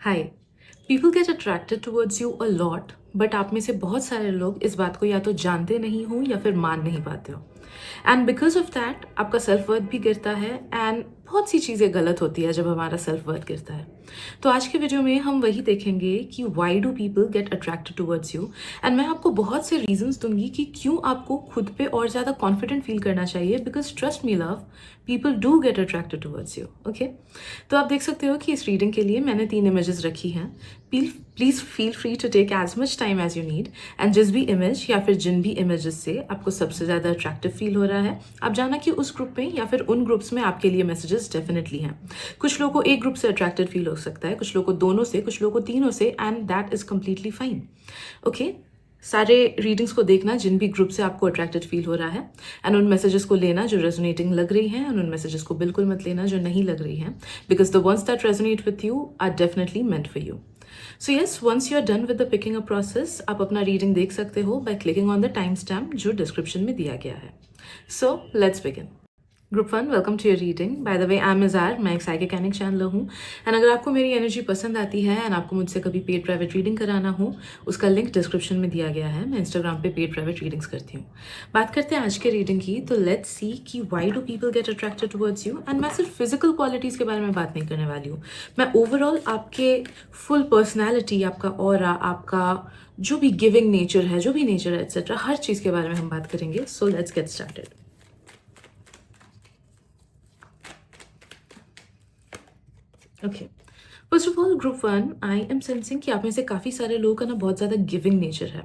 Hi. People get attracted towards you a lot, but आप में से बहुत सारे लोग इस बात को या तो जानते नहीं हो या फिर मान नहीं पाते हो। एंड बिकॉज ऑफ दैट आपका सेल्फ वर्थ भी गिरता है एंड बहुत सी चीज़ें गलत होती है जब हमारा सेल्फ वर्थ गिरता है। तो आज के वीडियो में हम वही देखेंगे कि why do people get attracted towards you, and मैं आपको बहुत से रीजंस दूंगी कि क्यों आपको खुद पे और ज़्यादा कॉन्फिडेंट फील करना चाहिए, because trust me love, people do get attracted towards you. Okay, तो आप देख सकते हो कि इस रीडिंग के लिए मैंने 3 इमेजेस रखी हैं। Please feel free to take as much time as you need, and जिस भी इमेज या फिर जिन भी इमेजेस से आपको सबसे ज़्यादा अट्रैक्टिव फील हो रहा है, आप जाना कि उस ग्रुप में या फिर उन ग्रुप्स में आपके लिए मैसेजेस डेफिनेटली हैं। कुछ लोगों को एक ग्रुप से अट्रैक्टेड फील हो सकता है, कुछ लोगों को दोनों से, कुछ लोगों को तीनों से, and that is completely fine. Okay, सारे रीडिंग्स को देखना जिन भी ग्रुप से आपको अट्रैक्टेड फील हो रहा है, एंड उन मैसेजेस को लेना जो रेजोनेटिंग लग रही हैं, एंड उन मैसेजेस को बिल्कुल मत लेना जो नहीं लग रही हैं, because the ones that resonate with you are definitely meant for you. So yes, once you are done with the picking a process, आप अपना रीडिंग देख सकते हो by clicking on the time stamp जो डिस्क्रिप्शन में दिया गया है। So let's begin. Group 1, welcome to your reading. By the way, I am Izar, मैं एक साइकिक एंड चैनलर हूँ, एंड अगर आपको मेरी एनर्जी पसंद आती है एंड आपको मुझसे कभी पेड प्राइवेट रीडिंग कराना हो, उसका लिंक डिस्क्रिप्शन में दिया गया है। मैं इंस्टाग्राम पे पेड प्राइवेट रीडिंग्स करती हूँ। बात करते हैं आज के रीडिंग की, तो लेट्स सी कि why do people get attracted towards you. And मैं सिर्फ फिजिकल क्वालिटीज़ के बारे में बात नहीं करने वाली हूँ, मैं ओवरऑल आपके फुल पर्सनैलिटी, आपका ऑरा, आपका जो भी गिविंग नेचर है, जो भी नेचर है एक्सेट्रा, हर चीज़ के बारे में हम बात करेंगे। So let's get started. Okay, first of all group 1, I am sensing कि आप में से काफ़ी सारे लोगों का ना बहुत ज़्यादा गिविंग नेचर है।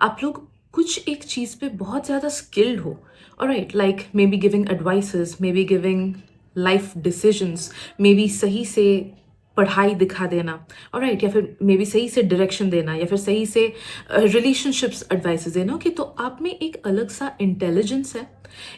आप लोग कुछ एक चीज़ पे बहुत ज़्यादा स्किल्ड हो, alright, like may be giving advices, may be giving life decisions, may be सही से पढ़ाई दिखा देना, ऑलराइट, या फिर मे बी सही से डायरेक्शन देना, या फिर सही से रिलेशनशिप्स एडवाइसेस देना। कि तो आप में एक अलग सा इंटेलिजेंस है,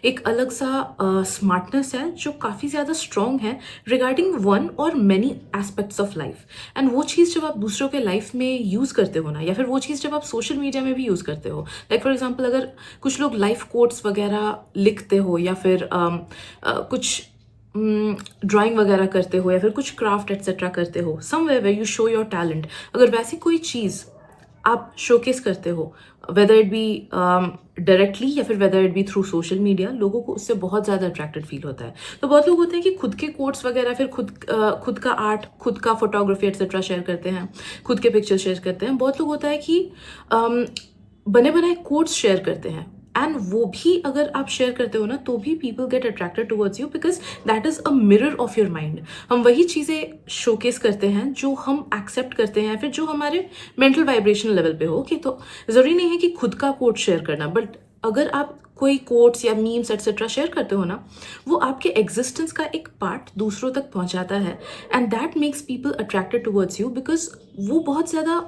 एक अलग सा स्मार्टनेस है जो काफ़ी ज़्यादा स्ट्रॉन्ग है रिगार्डिंग वन और many aspects of life. And वो चीज़ जब आप दूसरों के लाइफ में यूज़ करते हो ना, या फिर वो चीज़ जब आप सोशल मीडिया में भी यूज़ करते हो, लाइक फॉर एग्जाम्पल अगर कुछ लोग लाइफ कोट्स वगैरह लिखते हो, या फिर कुछ ड्राइंग वगैरह करते हो, या फिर कुछ क्राफ्ट एक्सेट्रा करते हो, somewhere where you show your talent, अगर वैसी कोई चीज़ आप शोकेस करते हो, वेदर इट बी डायरेक्टली या फिर whether it be through social media, लोगों को उससे बहुत ज़्यादा अट्रैक्टेड फील होता है। तो बहुत लोग होते हैं कि खुद के कोट्स वगैरह, फिर खुद का आर्ट, खुद का फोटोग्राफी एक्सेट्रा शेयर करते हैं, खुद के पिक्चर शेयर करते हैं। बहुत लोग होता है कि बने बनाए कोट्स शेयर करते हैं, एंड वो भी अगर आप शेयर करते हो ना, तो भी people get attracted towards you, because that is a mirror of your mind. हम वही चीज़ें शोकेस करते हैं जो हम एक्सेप्ट करते हैं, फिर जो हमारे मेंटल वाइब्रेशन लेवल पे हो। कि तो ज़रूरी नहीं है कि खुद का कोट शेयर करना, बट अगर आप कोई कोट्स या मीम्स एक्सेट्रा शेयर करते हो ना, वो आपके एग्जिस्टेंस का एक पार्ट दूसरों तक पहुंचाता है, and that makes people attracted towards you, because वो बहुत ज़्यादा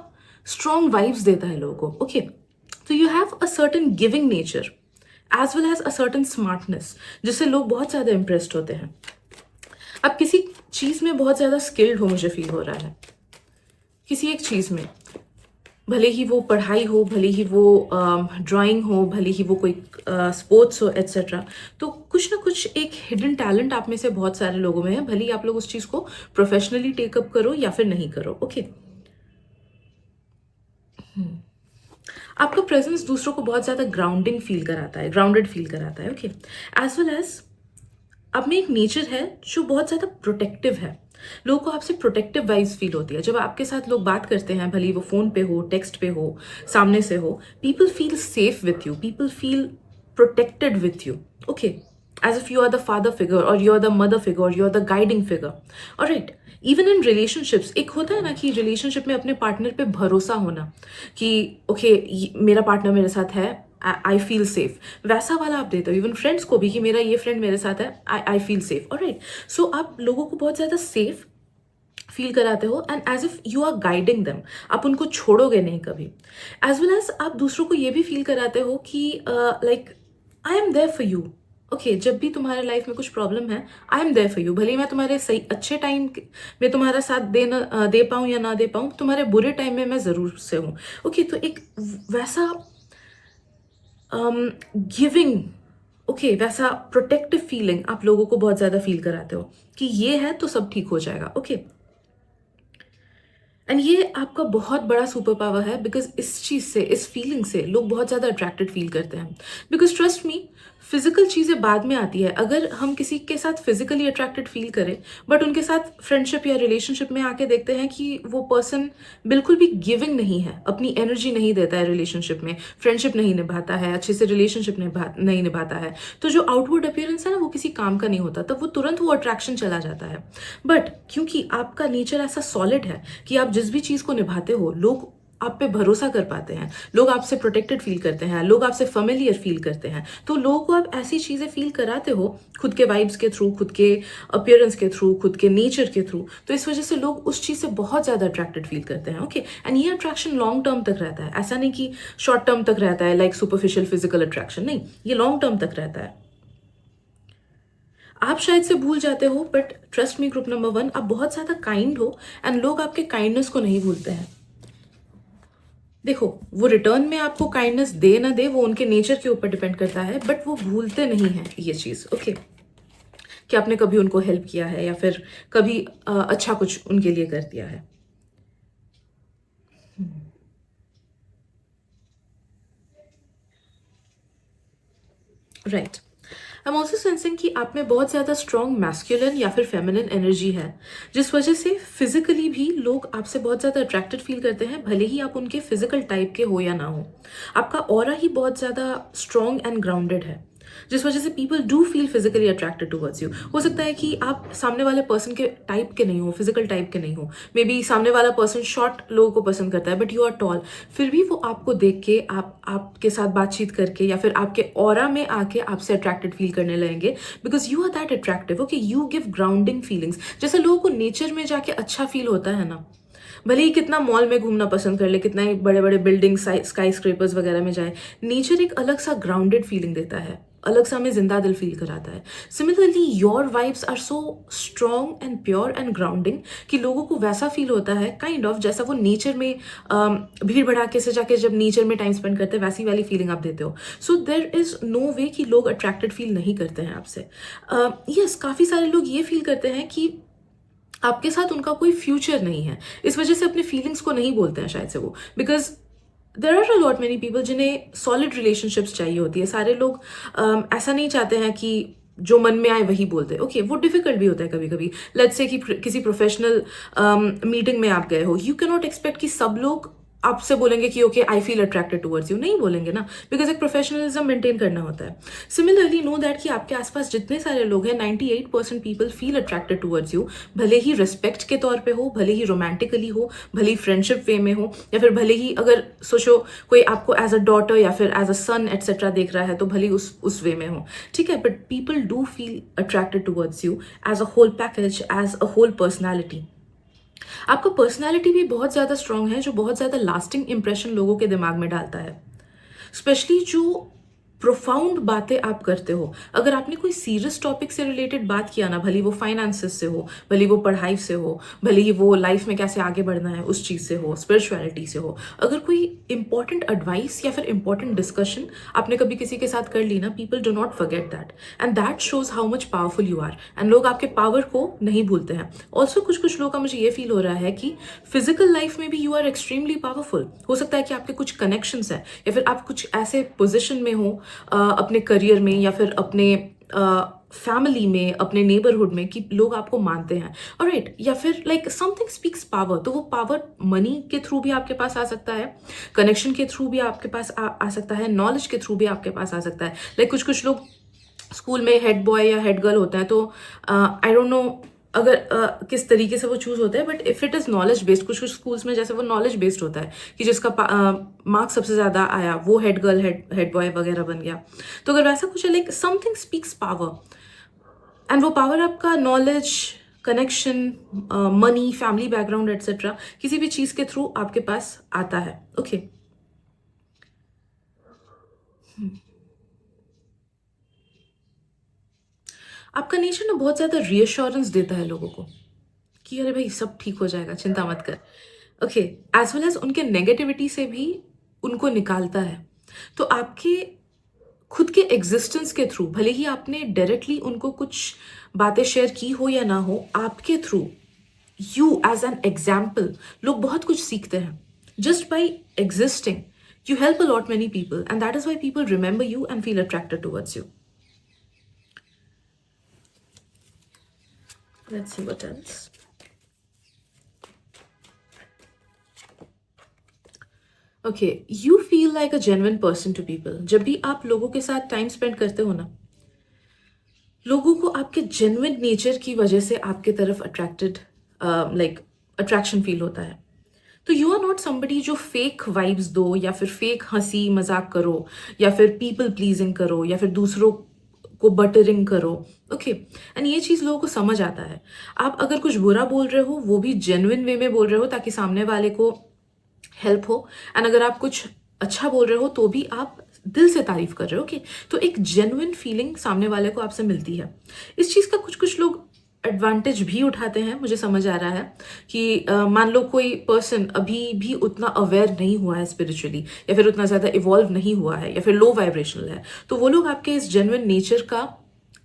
स्ट्रॉन्ग वाइब्स देता है लोगों को। ओके, तो you have a certain giving nature as well as a certain smartness, जिससे लोग बहुत ज़्यादा इम्प्रेस्ड होते हैं। आप किसी चीज़ में बहुत ज़्यादा स्किल्ड हो, मुझे फील हो रहा है, किसी एक चीज़ में, भले ही वो पढ़ाई हो, भले ही वो ड्राइंग हो, भले ही वो कोई स्पोर्ट्स हो एक्सेट्रा। तो कुछ ना कुछ एक हिडन टैलेंट आप में से बहुत सारे लोगों में है, भले ही आप लोग उस चीज़ को प्रोफेशनली टेकअप करो या फिर नहीं करो। ओके, आपका प्रेजेंस दूसरों को बहुत ज़्यादा ग्राउंडिंग फील कराता है, ग्राउंडेड फील कराता है। ओके, एज वेल एज आप में एक नेचर है जो बहुत ज़्यादा प्रोटेक्टिव है। लोगों को आपसे प्रोटेक्टिव वाइब्स फील होती है जब आपके साथ लोग बात करते हैं, भले वो फ़ोन पे हो, टेक्स्ट पे हो, सामने से हो। People feel safe with you, people feel protected with you. Okay, as if you are the father figure, और you are the mother figure, और you are the guiding figure. Alright, even in relationships एक होता है ना कि relationship में अपने partner पे भरोसा होना, कि ओके मेरा पार्टनर मेरे साथ है, आई फील सेफ, वैसा वाला आप देते हो इवन फ्रेंड्स को भी, कि मेरा ये फ्रेंड मेरे साथ है, I feel safe. Alright, so आप लोगों को बहुत ज़्यादा सेफ फील कराते हो, and as if you are guiding them, आप उनको छोड़ोगे नहीं कभी। एज वेल एज आप दूसरों को ये भी फील कराते हो कि like I am there for you. Okay, जब भी तुम्हारे लाइफ में कुछ प्रॉब्लम है, I am there for you. भले ही मैं तुम्हारे सही अच्छे टाइम में तुम्हारा साथ दे पाऊँ या ना दे पाऊँ, तुम्हारे बुरे टाइम में मैं ज़रूर से हूँ। ओके, तो एक वैसा गिविंग, ओके, वैसा प्रोटेक्टिव फीलिंग आप लोगों को बहुत ज़्यादा फील कराते हो कि ये है तो सब ठीक हो जाएगा। ओके, एंड ये आपका बहुत बड़ा सुपर पावर है, बिकॉज इस चीज़ से, इस फीलिंग से लोग बहुत ज़्यादा अट्रैक्टेड फील करते हैं। बिकॉज ट्रस्ट मी, फिजिकल चीज़ें बाद में आती है। अगर हम किसी के साथ फिजिकली अट्रैक्टेड फील करें, बट उनके साथ फ्रेंडशिप या रिलेशनशिप में आके देखते हैं कि वो पर्सन बिल्कुल भी गिविंग नहीं है, अपनी एनर्जी नहीं देता है रिलेशनशिप में, फ्रेंडशिप नहीं निभाता है, अच्छे से रिलेशनशिप नहीं निभाता है, तो जो आउटवर्ड अपीयरेंस है ना, वो किसी काम का नहीं होता, तब वो तुरंत वो अट्रैक्शन चला जाता है। बट क्योंकि आपका नेचर ऐसा सॉलिड है कि आप जिस भी चीज़ को निभाते हो, लोग आप पे भरोसा कर पाते हैं, लोग आपसे प्रोटेक्टेड फील करते हैं, लोग आपसे फेमिलियर फील करते हैं, तो लोगों को आप ऐसी चीज़ें फील कराते हो खुद के वाइब्स के थ्रू, खुद के अपीयरेंस के थ्रू, खुद के नेचर के थ्रू, तो इस वजह से लोग उस चीज़ से बहुत ज़्यादा अट्रैक्टेड फील करते हैं। ओके, एंड ये अट्रैक्शन लॉन्ग टर्म तक रहता है, ऐसा नहीं कि शॉर्ट टर्म तक रहता है, लाइक सुपरफिशियल फिजिकल अट्रैक्शन, नहीं, ये लॉन्ग टर्म तक रहता है। आप शायद से भूल जाते हो, but trust me group number 1, आप बहुत ज़्यादा काइंड हो एंड लोग आपके काइंडनेस को नहीं भूलते हैं। देखो, वो रिटर्न में आपको काइंडनेस दे ना दे, वो उनके नेचर के ऊपर डिपेंड करता है, बट वो भूलते नहीं हैं ये चीज़। ओके, कि आपने कभी उनको हेल्प किया है या फिर कभी अच्छा कुछ उनके लिए कर दिया है। Right, I am also sensing कि आप में बहुत ज़्यादा स्ट्रॉन्ग मैस्कुलिन या फिर फेमिनिन एनर्जी है, जिस वजह से फिजिकली भी लोग आपसे बहुत ज़्यादा अट्रैक्टेड फील करते हैं, भले ही आप उनके फिजिकल टाइप के हो या ना हो। आपका ऑरा ही बहुत ज़्यादा स्ट्रॉन्ग एंड ग्राउंडेड है, जिस वजह से people do feel physically attracted towards you. हो सकता है कि आप सामने वाले पर्सन के टाइप के नहीं हो, फिजिकल टाइप के नहीं हो, मे बी सामने वाला पर्सन शॉर्ट लोगों को पसंद करता है, बट यू आर टॉल, फिर भी वो आपको देख के, आपके साथ बातचीत करके या फिर आपके ऑरा में आके आपसे अट्रैक्टेड फील करने लगेंगे, because you are that attractive. Okay, you give grounding feelings. जैसे लोगों को नेचर में जाके अच्छा फील होता है ना, भले ही कितना मॉल में घूमना पसंद कर ले, कितना ही बड़े बड़े बिल्डिंग, स्काई स्क्रेपर्स वगैरह में जाए, नेचर एक अलग सा ग्राउंडेड फीलिंग देता है, अलग सा हमें जिंदा दिल फील कराता है। Similarly your vibes are so strong and pure and grounding कि लोगों को वैसा फील होता है काइंड ऑफ जैसा वो नेचर में भीड़ भड़ाके से जाके जब नेचर में टाइम स्पेंड करते हैं, वैसी वाली फीलिंग आप देते हो। सो देर इज नो वे कि लोग अट्रैक्टेड फील नहीं करते हैं आपसे। यस, काफ़ी सारे लोग ये फील करते हैं कि आपके साथ उनका कोई फ्यूचर नहीं है, इस वजह से अपने फीलिंग्स को नहीं बोलते हैं शायद से वो, because there are a lot many people जिन्हें सॉलिड रिलेशनशिप्स चाहिए होती है। सारे लोग ऐसा नहीं चाहते हैं कि जो मन में आए वही बोलते हैं। ओके, वो डिफिकल्ट भी होता है कभी कभी। लेट्स से कि किसी प्रोफेशनल मीटिंग में आप गए हो, यू कैन नॉट एक्सपेक्ट कि सब लोग आपसे बोलेंगे कि okay I feel attracted towards you, नहीं बोलेंगे ना, बिकॉज एक प्रोफेशनलिज्म मेंटेन करना होता है। सिमिलरली नो दैट कि आपके आसपास जितने सारे लोग हैं, 98% people feel attracted towards you, भले ही रिस्पेक्ट के तौर पे हो, भले ही रोमांटिकली हो, भले ही फ्रेंडशिप वे में हो, या फिर भले ही अगर सोचो कोई आपको एज अ डॉटर या फिर एज अ सन एटसेट्रा देख रहा है, तो भले ही उस वे में हो, ठीक है, but people do feel attracted towards you as a whole package, as a whole personality. आपका पर्सनैलिटी भी बहुत ज़्यादा स्ट्रांग है, जो बहुत ज़्यादा लास्टिंग इंप्रेशन लोगों के दिमाग में डालता है। स्पेशली जो प्रोफाउंड बातें आप करते हो, अगर आपने कोई सीरियस टॉपिक से रिलेटेड बात किया ना, भले वो फाइनेंसेस से हो, भले वो पढ़ाई से हो, भले ही वो लाइफ में कैसे आगे बढ़ना है उस चीज़ से हो, स्पिरिचुअलिटी से हो, अगर कोई इंपॉर्टेंट एडवाइस या फिर इंपॉर्टेंट डिस्कशन आपने कभी किसी के साथ कर ली ना, people do not forget that, and that shows how much powerful you are, and लोग आपके पावर को नहीं भूलते हैं। ऑल्सो कुछ कुछ लोगों का मुझे ये फील हो रहा है कि फिजिकल लाइफ में भी यू आर एक्सट्रीमली पावरफुल। हो सकता है कि आपके कुछ कनेक्शंस हैं, या फिर आप कुछ ऐसे पोजिशन में हो अपने करियर में या फिर अपने फैमिली में, अपने नेबरहुड में, कि लोग आपको मानते हैं, ऑलराइट, या फिर लाइक समथिंग स्पीक्स पावर, तो वो पावर मनी के थ्रू भी आपके पास आ सकता है, कनेक्शन के थ्रू भी आपके पास आ सकता है, नॉलेज के थ्रू भी आपके पास आ सकता है। लाइक कुछ कुछ लोग स्कूल में हेड बॉय या हेड गर्ल होता है, तो आई डोंट नो अगर किस तरीके से वो चूज होता है, but if it is knowledge based, कुछ कुछ स्कूल्स में जैसे वो नॉलेज बेस्ड होता है कि जिसका मार्क्स सबसे ज्यादा आया वो हेड गर्ल, हेड बॉय वगैरह बन गया। तो अगर वैसा कुछ है, like something speaks power, and वो पावर आपका knowledge, connection, money, family background etcetera, किसी भी चीज के थ्रू आपके पास आता है। ओके, आपका नेचर ना बहुत ज्यादा रीअश्योरेंस देता है लोगों को कि अरे भाई सब ठीक हो जाएगा, चिंता मत कर। ओके, एज वेल एज उनके नेगेटिविटी से भी उनको निकालता है। तो आपके खुद के एग्जिस्टेंस के थ्रू, भले ही आपने डायरेक्टली उनको कुछ बातें शेयर की हो या ना हो, आपके through you as an example लोग बहुत कुछ सीखते हैं. Just by existing you help a lot many people, and that is why people remember you and feel attracted towards you. Let's see what else. Okay, you feel like a genuine person to people. जब भी आप लोगों के साथ time spend करते हो ना, लोगों को आपके जेन्युइन नेचर की वजह से आपके तरफ अट्रैक्शन फील होता है. तो यू आर नॉट समबडी जो फेक वाइब्स दो, या फिर फेक हंसी मजाक करो, या फिर पीपल प्लीजिंग करो, या फिर दूसरों को बटरिंग करो. ओके, एंड ये चीज़ लोगों को समझ आता है. आप अगर कुछ बुरा बोल रहे हो वो भी जेन्युइन वे में बोल रहे हो ताकि सामने वाले को हेल्प हो, एंड अगर आप कुछ अच्छा बोल रहे हो तो भी आप दिल से तारीफ कर रहे हो. ओके, तो एक जेन्युइन फीलिंग सामने वाले को आपसे मिलती है. इस चीज़ का कुछ कुछ लोग एडवांटेज भी उठाते हैं. मुझे समझ आ रहा है कि मान लो कोई पर्सन अभी भी उतना अवेयर नहीं हुआ है स्पिरिचुअली, या फिर उतना ज़्यादा इवॉल्व नहीं हुआ है, या फिर लो वाइब्रेशनल है, तो वो लोग आपके इस जेन्युइन नेचर का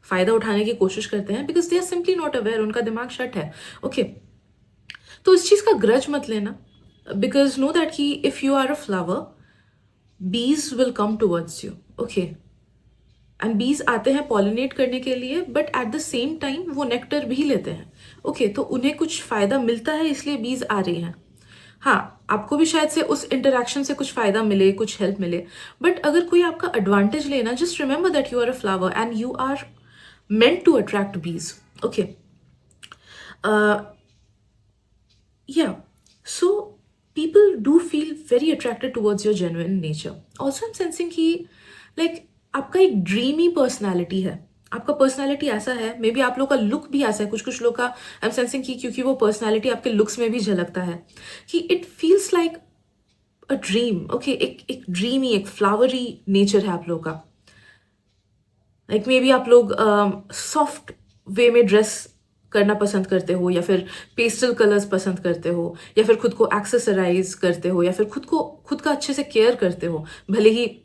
फ़ायदा उठाने की कोशिश करते हैं, because they are simply not aware. उनका दिमाग शट है. ओके, तो इस चीज़ का ग्रज मत लेना, बिकॉज नो दैट कि if you are a flower, bees will come towards you. Okay, and bees आते हैं पॉलिनेट करने के लिए, but at the same time वो नेक्टर भी लेते हैं. ओके, तो उन्हें कुछ फ़ायदा मिलता है, इसलिए बीज आ रही हैं. हाँ, आपको भी शायद से उस इंटरेक्शन से कुछ फ़ायदा मिले, कुछ हेल्प मिले, बट अगर कोई आपका एडवांटेज लेना, just remember that you are a flower and you are meant to attract bees. Okay. Yeah. So people do feel very attracted towards your genuine nature. Also, I'm sensing कि like आपका एक dreamy personality है. आपका personality ऐसा है, may be आप लोग का लुक भी ऐसा है. कुछ कुछ लोग का आई एम सेंसिंग कि क्योंकि वो पर्सनैलिटी आपके लुक्स में भी झलकता है, कि it feels like a dream. Okay, एक ड्रीमी, एक फ्लावरी नेचर है आप लोग का. लाइक मे बी आप लोग सॉफ्ट वे में ड्रेस करना पसंद करते हो, या फिर पेस्टल कलर्स पसंद करते हो, या फिर खुद को एक्सेसराइज करते हो, या फिर खुद का अच्छे से केयर करते हो. भले ही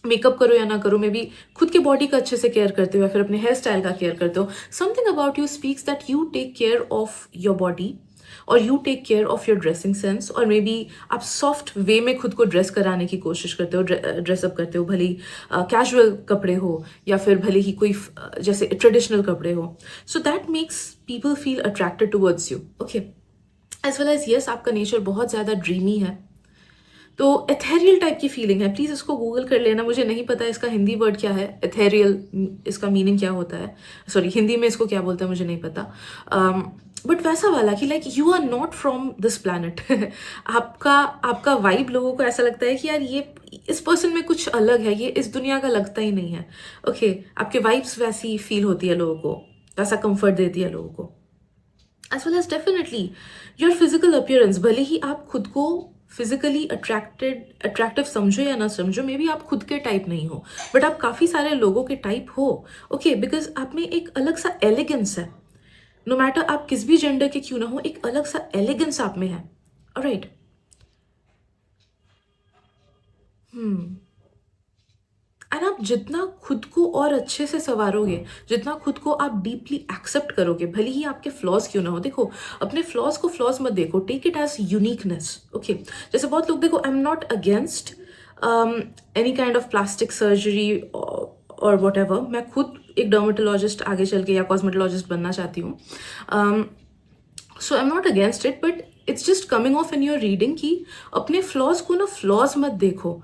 मेकअप करो या ना करो, मे बी खुद के बॉडी का अच्छे से केयर करते हो, या फिर अपने हेयर स्टाइल का केयर करते हो. Something about you speaks that you take care of your body, और you take care of your dressing sense, और मे बी आप सॉफ्ट वे में खुद को ड्रेस कराने की कोशिश करते हो, ड्रेसअप करते हो. भले ही कैजुअल कपड़े हो, या फिर भले ही कोई जैसे ट्रेडिशनल कपड़े हो. So that makes people feel attracted towards you. Okay, as well as yes, आपका नेचर बहुत ज़्यादा ड्रीमी है. तो एथेरियल टाइप की फीलिंग है. प्लीज़ इसको गूगल कर लेना. मुझे नहीं पता इसका हिंदी वर्ड क्या है, एथेरियल, इसका मीनिंग क्या होता है. सॉरी, हिंदी में इसको क्या बोलते हैं मुझे नहीं पता. बट वैसा वाला कि like you are not from this planet. आपका वाइब लोगों को ऐसा लगता है कि यार ये इस पर्सन में कुछ अलग है, ये इस दुनिया का लगता ही नहीं है. ओके, आपके वाइब्स वैसी फील होती है लोगों को, वैसा कंफर्ट देती है लोगों को. As well as definitely your physical appearance. भले ही आप खुद को फिजिकली अट्रैक्टिव समझो या ना समझो, मे बी आप खुद के टाइप नहीं हो, बट आप काफ़ी सारे लोगों के टाइप हो. ओके, बिकॉज आप में एक अलग सा एलिगेंस है. नो मैटर आप किस भी जेंडर के क्यों ना हो, एक अलग सा एलिगेंस आप में है. ऑलराइट. एंड आप जितना खुद को और अच्छे से संवारोगे, जितना खुद को आप डीपली एक्सेप्ट करोगे, भले ही आपके फ्लॉज क्यों ना हो. देखो, अपने फ्लॉज को फ्लॉज मत देखो, take it as uniqueness. Okay, जैसे बहुत लोग, देखो, I am not against any kind of plastic surgery और वॉट एवर. मैं खुद एक डर्मेटोलॉजिस्ट आगे चल के, या कॉस्मेटोलॉजिस्ट बनना चाहती हूँ. So I am not against it, but it's just coming off in your reading कि अपने फ्लॉज को ना फ्लॉज मत देखो,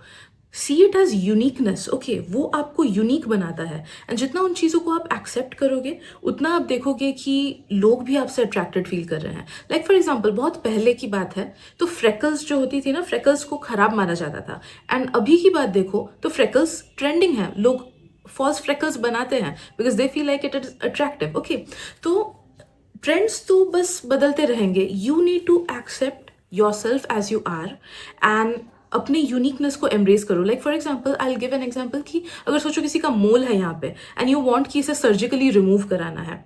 see it as uniqueness. Okay, वो आपको यूनिक बनाता है. एंड जितना उन चीज़ों को आप एक्सेप्ट करोगे, उतना आप देखोगे कि लोग भी आपसे अट्रैक्टेड फील कर रहे हैं. लाइक फॉर एग्जाम्पल, बहुत पहले की बात है तो फ्रेकल्स जो होती थी ना, फ्रेकल्स को खराब माना जाता था. एंड अभी की बात देखो तो फ्रेकल्स ट्रेंडिंग है. लोग फॉल्स फ्रेकल्स बनाते हैं because they feel like it is attractive. Okay, तो ट्रेंड्स तो बस बदलते रहेंगे. You need to accept yourself as you are, and अपने यूनिकनेस को एम्ब्रेस करो. Like for example, I will give an example कि अगर सोचो किसी का मोल है यहाँ पे, एंड यू वांट कि इसे सर्जिकली रिमूव कराना है,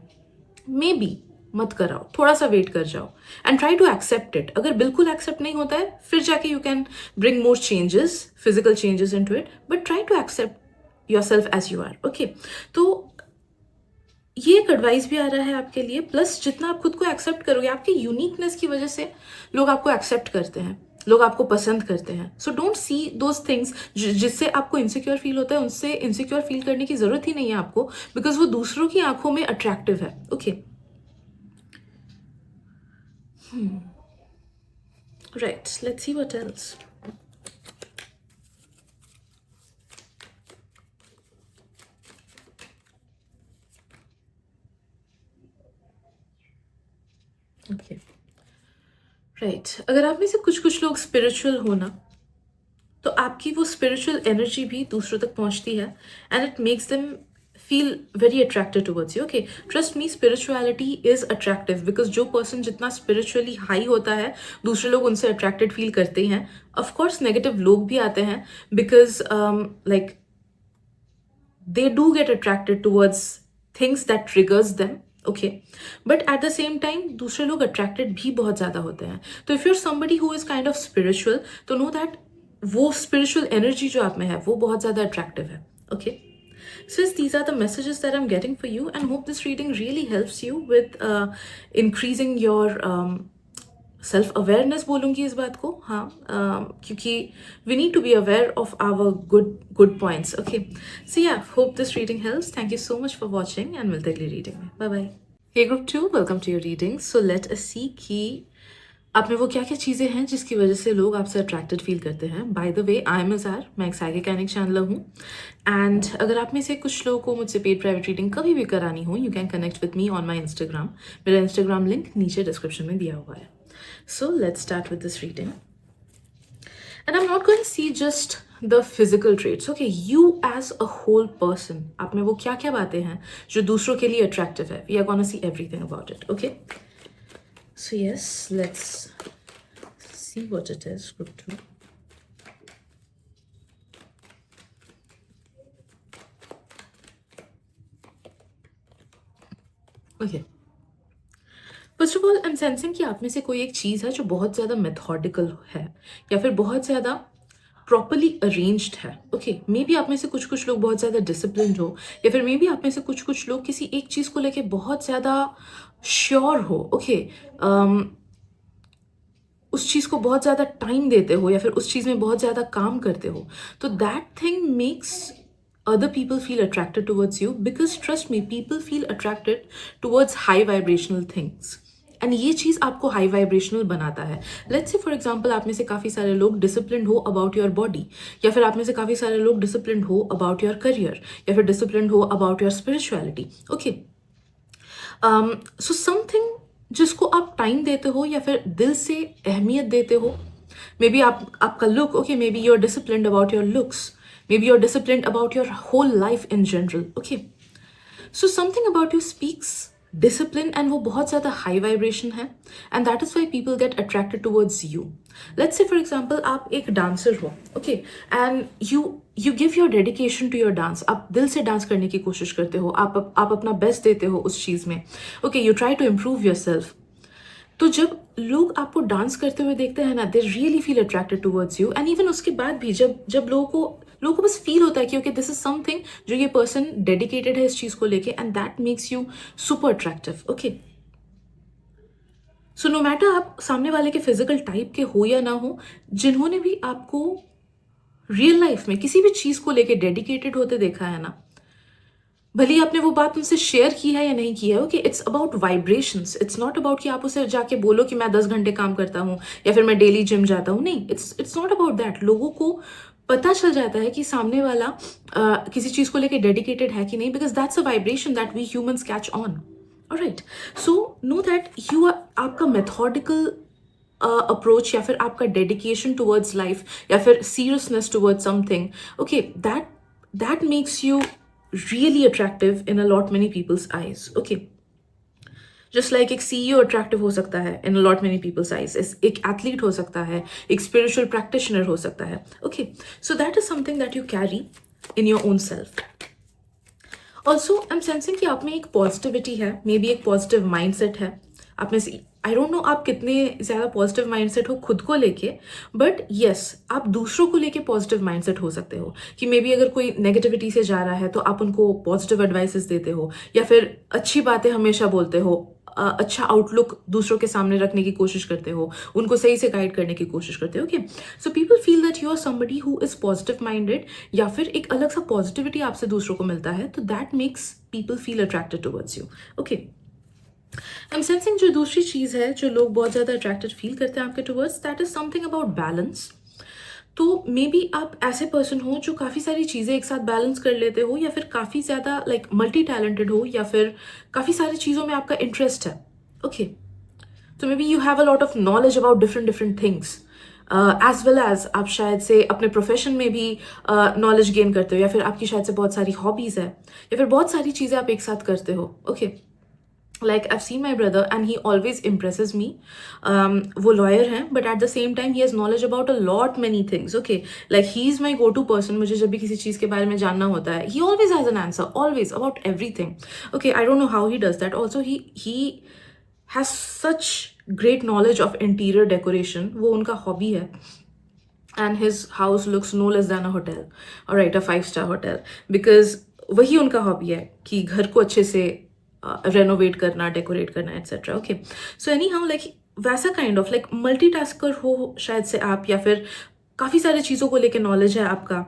मे बी मत कराओ, थोड़ा सा वेट कर जाओ and try to accept it. अगर बिल्कुल एक्सेप्ट नहीं होता है, फिर जाके you can bring more changes, physical changes into it, but try to accept yourself as you are. Okay, तो ये एक एडवाइस भी आ रहा है आपके लिए, प्लस जितना आप खुद को एक्सेप्ट करोगे, आपके यूनिकनेस की वजह से लोग आपको एक्सेप्ट करते हैं, लोग आपको पसंद करते हैं. So don't see those things जिससे आपको इनसिक्योर फील होता है, उनसे इनसिक्योर फील करने की जरूरत ही नहीं है आपको, बिकॉज वो दूसरों की आंखों में अट्रैक्टिव है. Okay, right, let's see what else. Okay, right, अगर आप में से कुछ कुछ लोग स्पिरिचुअल हो ना, तो आपकी वो स्पिरिचुअल एनर्जी भी दूसरों तक पहुंचती है, and it makes them feel very attracted towards you. Okay, trust me, spirituality is attractive, because जो पर्सन जितना स्पिरिचुअली हाई होता है, दूसरे लोग उनसे अट्रैक्टेड फील करते हैं. ऑफकोर्स नेगेटिव लोग भी आते हैं, because like they do get attracted towards things that triggers them. Okay, but at the same time दूसरे लोग attracted भी बहुत ज़्यादा होते हैं. तो if you're somebody who is kind of spiritual, तो know that वो spiritual energy जो आप में है वो बहुत ज़्यादा attractive है. Okay, so yes, these are the messages that I'm getting for you, and hope this reading really helps you with increasing your self awareness बोलूँगी इस बात को. हाँ, क्योंकि we need to be aware of our good points. Okay, so yeah, hope this reading helps. Thank you so much for watching, and मिलते अगली reading में. Bye bye. Hey group 2, welcome to your reading. So let us see कि आप में वो क्या क्या चीज़ें हैं जिसकी वजह से लोग आपसे अट्रैक्टेड फील करते हैं. By the way, I am Azar, मैं एक साइकिक एंड चैनलर हूँ, एंड अगर आप में से कुछ लोगों को मुझसे पेड प्राइवेट रीडिंग कभी भी करानी हो, you can connect with me on my Instagram. मेरा इंस्टाग्राम लिंक नीचे डिस्क्रिप्शन में दिया हुआ है. So let's start with this reading. And I'm not going to see just the physical traits. Okay, you as a whole person, आप में वो क्या क्या बातें हैं जो दूसरों के लिए attractive है. We are going to see everything about it. Okay. So yes, let's see what it is. Group 2. Okay. First of all, I am sensing कि आप में से कोई एक चीज़ है जो बहुत ज़्यादा मेथोडिकल है, या फिर बहुत ज़्यादा प्रॉपरली अरेंज्ड है. ओके, मे बी आप में से कुछ कुछ लोग बहुत ज़्यादा डिसिप्लिन्ड हो, या फिर मे बी आप में से कुछ कुछ लोग किसी एक चीज़ को लेके बहुत ज़्यादा श्योर हो. ओके, उस चीज़ को बहुत ज़्यादा टाइम देते हो, या फिर उस चीज़ में बहुत ज़्यादा काम करते हो. तो that thing makes other people feel attracted towards you, because trust me, people feel attracted towards high vibrational things, and ये चीज़ आपको हाई वाइब्रेशनल बनाता है. लेट्स से फॉर एग्जाम्पल, आप में से काफ़ी सारे लोग डिसिप्लिन हो अबाउट योर बॉडी, या फिर आप में से काफ़ी सारे लोग डिसिप्लिन हो अबाउट योर करियर, या फिर डिसिप्लिन हो about your spirituality. Okay, so something जिसको आप टाइम देते हो या फिर दिल से अहमियत देते हो. मे बी आपका look, okay, maybe you are disciplined about your looks, maybe you're disciplined about your whole life in general. Okay, so something about you speaks discipline, and वो बहुत ज़्यादा high vibration है, and that is why people get attracted towards you. Let's say for example, आप एक dancer हो, okay, and you give your dedication to your dance. आप दिल से डांस करने की कोशिश करते हो, आप अपना बेस्ट देते हो उस चीज़ में. Okay, you try to improve yourself. तो जब लोग आपको डांस करते हुए देखते हैं ना, they really feel attracted towards you. And even उसके बाद भी जब लोगों को बस फील होता है कि ओके, दिस इज समथिंग जो ये पर्सन डेडिकेटेड है इस चीज को लेके, and that makes you super attractive. Okay, so no matter आप सामने वाले के फिजिकल टाइप के हो या ना हो, जिन्होंने भी आपको रियल लाइफ में किसी भी चीज को लेके डेडिकेटेड होते देखा है ना, भले आपने वो बात उनसे शेयर की है या नहीं की है. Okay, it's about vibrations. It's not about कि आप उसे जाके बोलो कि मैं 10 घंटे काम करता हूँ या फिर मैं डेली जिम जाता हूँ. नहीं, इट्स नॉट अबाउट दैट. लोगों को पता चल जाता है कि सामने वाला किसी चीज़ को लेके डेडिकेटेड है कि नहीं, because that's a vibration that we humans catch on. Alright, so know that you are, आपका मेथोडिकल अप्रोच या फिर आपका डेडिकेशन टुवर्ड्स लाइफ या फिर seriousness towards something, okay, that makes you really attractive in a lot many people's eyes. Okay, just like एक CEO attractive हो सकता है in a lot many people's eyes, एक athlete हो सकता है, एक spiritual practitioner हो सकता है. Okay, so that is something that you carry in your own self. Also, I'm sensing कि आप में एक positivity है, maybe एक positive mindset है. आप में से आई डोंट नो आप कितने ज़्यादा पॉजिटिव माइंडसेट हो खुद को लेके, बट येस आप दूसरों को लेके पॉजिटिव माइंडसेट हो सकते हो कि मे बी अगर कोई नेगेटिविटी से जा रहा है तो आप उनको पॉजिटिव एडवाइसेस देते हो या फिर अच्छी बातें हमेशा बोलते हो, अच्छा आउटलुक दूसरों के सामने रखने की कोशिश करते हो, उनको सही से गाइड करने की कोशिश करते हो। Okay, so people feel that you are somebody who is positive minded, या फिर एक अलग सा पॉजिटिविटी आपसे दूसरों को मिलता है, तो that makes people feel attracted towards you. Okay, I am sensing जो दूसरी चीज़ है जो लोग बहुत ज़्यादा अट्रैक्टेड फील करते हैं आपके towards, that is something about balance. तो मे बी आप ऐसे पर्सन हो जो काफ़ी सारी चीज़ें एक साथ बैलेंस कर लेते हो, या फिर काफ़ी ज़्यादा लाइक मल्टी टैलेंटेड हो, या फिर काफ़ी सारी चीज़ों में आपका इंटरेस्ट है। ओके, तो maybe you have a lot of knowledge about different different things, as well as आप शायद से अपने प्रोफेशन में भी नॉलेज गेन करते हो, या फिर आपकी शायद से बहुत सारी हॉबीज़ है, या फिर बहुत सारी चीज़ें आप एक साथ करते हो। Okay, like I've seen my brother and he always impresses me. वो lawyer हैं, but at the same time he has knowledge about a lot many things. Okay, like he is my go-to person. मुझे जब भी किसी चीज़ के बारे में जानना होता है, he always has an answer, always about everything. Okay, I don't know how he does that. Also he has such great knowledge of interior decoration. वो उनका hobby है. And his house looks no less than a hotel, all right, a 5-star hotel, because वही उनका hobby है कि घर को अच्छे से रेनोवेट करना, डेकोरेट करना, etcetera. Okay, so any how like वैसा काइंड ऑफ लाइक मल्टीटास्कर हो शायद से आप, या फिर काफ़ी सारी चीज़ों को लेके नॉलेज है आपका,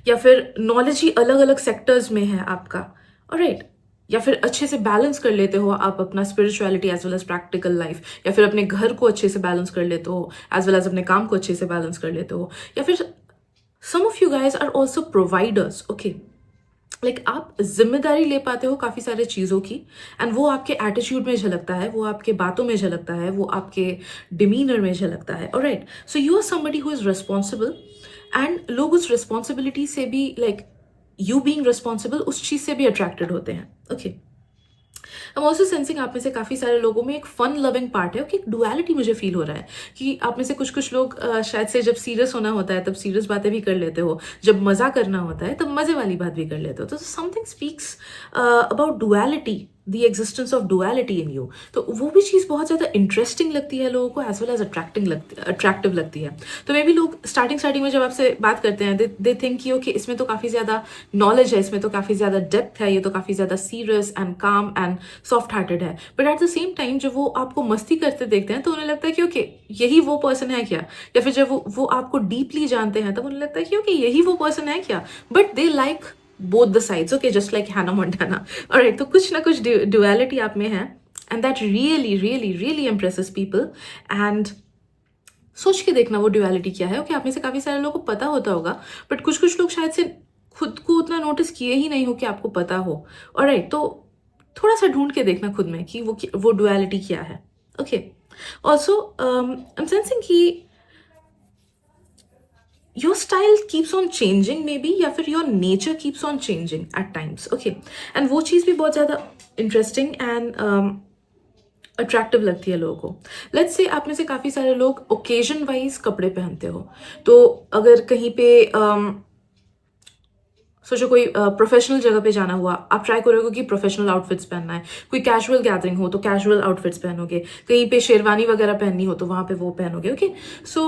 या फिर नॉलेज ही अलग अलग सेक्टर्स में है आपका, ऑलराइट, या फिर अच्छे से बैलेंस कर लेते हो आप अपना spirituality as well as practical life, या फिर अपने घर को अच्छे से बैलेंस कर लेते हो एज वेल एज अपने काम को अच्छे से बैलेंस कर लेते हो, या फिर some of you guys are also providers. Okay, like आप जिम्मेदारी ले पाते हो काफ़ी सारे चीज़ों की, एंड वो आपके एटीट्यूड में झलकता है, वो आपके बातों में झलकता है, वो आपके डिमीनर में झलकता है। Alright, so you are somebody who is responsible, and लोग उस रिस्पॉन्सिबिलिटी से भी लाइक यू बीइंग रिस्पॉन्सिबल उस चीज़ से भी अट्रैक्टेड होते हैं। Okay, I am also sensing आप में से काफ़ी सारे लोगों में एक फन लविंग पार्ट है। ओके, एक डुअलिटी मुझे फील हो रहा है कि आप में से कुछ कुछ लोग शायद से जब सीरियस होना होता है तब सीरियस बातें भी कर लेते हो, जब मज़ा करना होता है तब मज़े वाली बात भी कर लेते हो। तो something speaks about duality, the existence of duality in you. तो वो भी चीज़ बहुत ज़्यादा इंटरेस्टिंग लगती है लोगों को, एज वेल एज अट्रैक्टिव लगती है। तो मे बी लोग स्टार्टिंग में जब आपसे बात करते हैं, दे थिंक कि ओके इसमें तो काफ़ी ज़्यादा नॉलेज है, इसमें तो काफ़ी ज़्यादा डेप्थ है, ये तो काफ़ी ज़्यादा सीरियस एंड काम एंड सॉफ्ट हार्टेड है। But at the same time जब वो आपको मस्ती करते देखते हैं तो उन्हें लगता है कि ओके यही वो पर्सन है क्या, या फिर जब वो आपको डीपली जानते हैं तब उन्हें लगता है कि ओके यही वो पर्सन है क्या। But they like both the sides, okay, just like Hannah Montana. All right, तो कुछ ना कुछ duality आप में है, and that really impresses people. And सोच के देखना वो duality क्या है। ओके, आप में से काफ़ी सारे लोगों को पता होता होगा, बट कुछ कुछ लोग शायद से खुद को उतना नोटिस किए ही नहीं हो कि आपको पता हो। ऑलराइट, तो थोड़ा सा ढूंढ के देखना खुद में कि वो duality क्या है। Okay, also I am sensing कि your style keeps on changing maybe, या फिर your nature keeps on changing at times. Okay, and वो चीज़ भी बहुत ज़्यादा interesting and अट्रैक्टिव लगती है लोगों को। लेट्स से आप में से काफ़ी सारे लोग ओकेजन वाइज कपड़े पहनते हो, तो अगर कहीं पे सोचो कोई प्रोफेशनल जगह पे जाना हुआ, आप ट्राई करोगे कि प्रोफेशनल आउटफिट्स पहनना है। कोई कैजुअल गैदरिंग हो तो कैजुअल आउटफिट्स पहनोगे, कहीं पे शेरवानी वगैरह पहननी हो तो वहाँ पे वो पहनोगे। ओके, सो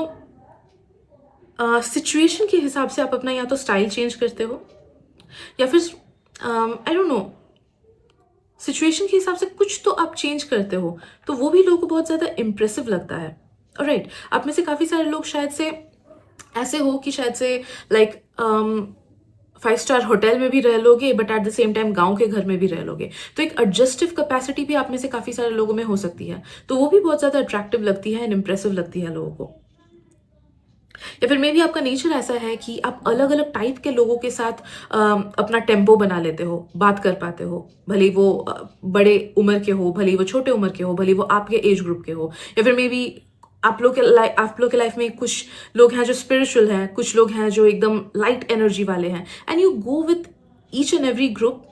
सिचुएशन के हिसाब से आप अपना या तो स्टाइल चेंज करते हो, या फिर आई डोंट नो, सिचुएशन के हिसाब से कुछ तो आप चेंज करते हो, तो वो भी लोगों को बहुत ज़्यादा इम्प्रेसिव लगता है। ऑलराइट, आप में से काफ़ी सारे लोग शायद से ऐसे हो कि शायद से लाइक 5-स्टार होटल में भी रह लोगे, but at the same time गांव के घर में भी रह लोगे, तो एक एडजस्टिव कैपेसिटी भी आप में से काफ़ी सारे लोगों में हो सकती है, तो वो भी बहुत ज़्यादा अट्रैक्टिव लगती है एंड इम्प्रेसिव लगती है लोगों को। या फिर मे बी आपका नेचर ऐसा है कि आप अलग अलग टाइप के लोगों के साथ अपना टेम्पो बना लेते हो, बात कर पाते हो, भले वो बड़े उम्र के हो, भले वो छोटे उम्र के हो, भले वो आपके एज ग्रुप के हो, या फिर मे बी आप लोग के लाइफ में कुछ लोग हैं जो स्पिरिचुअल हैं, कुछ लोग हैं जो एकदम लाइट एनर्जी वाले हैं, and you go with each and every group